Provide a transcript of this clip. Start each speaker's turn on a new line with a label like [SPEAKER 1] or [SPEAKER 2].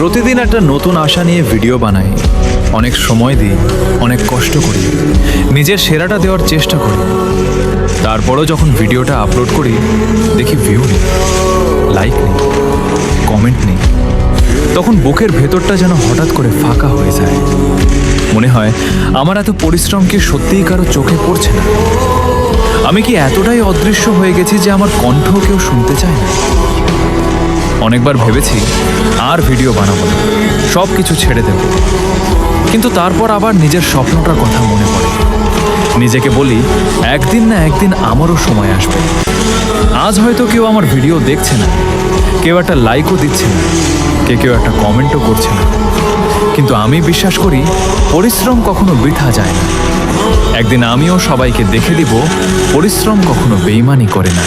[SPEAKER 1] প্রতিদিন একটা নতুন আশা নিয়ে ভিডিও বানাই, অনেক সময় দিই, অনেক কষ্ট করি, নিজের সেরাটা দেওয়ার চেষ্টা করি। তারপরও যখন ভিডিওটা আপলোড করি দেখি ভিউ নেই, লাইক নেই, কমেন্ট নেই, তখন বুকের ভেতরটা যেন হঠাৎ করে ফাঁকা হয়ে যায়। মনে হয় আমার এত পরিশ্রম কি সত্যিই কারো চোখে পড়ছে না? আমি কি এতটাই অদৃশ্য হয়ে গেছি যে আমার কণ্ঠ কেউ শুনতে চায় না? অনেকবার ভেবেছি আর ভিডিও বানাবো না, সব কিছু ছেড়ে দেব, কিন্তু তারপর আবার নিজের স্বপ্নটার কথা মনে পড়ে। নিজেকে বলি একদিন না একদিন আমারও সময় আসবে। আজ হয়তো কেউ আমার ভিডিও দেখছে না, কেউ একটা লাইকও দিচ্ছে না, কেউ একটা কমেন্টও করছে না, কিন্তু আমি বিশ্বাস করি পরিশ্রম কখনো বৃথা যায় না। একদিন আমিও সবাইকে দেখে দিব পরিশ্রম কখনো বেইমানি করে না।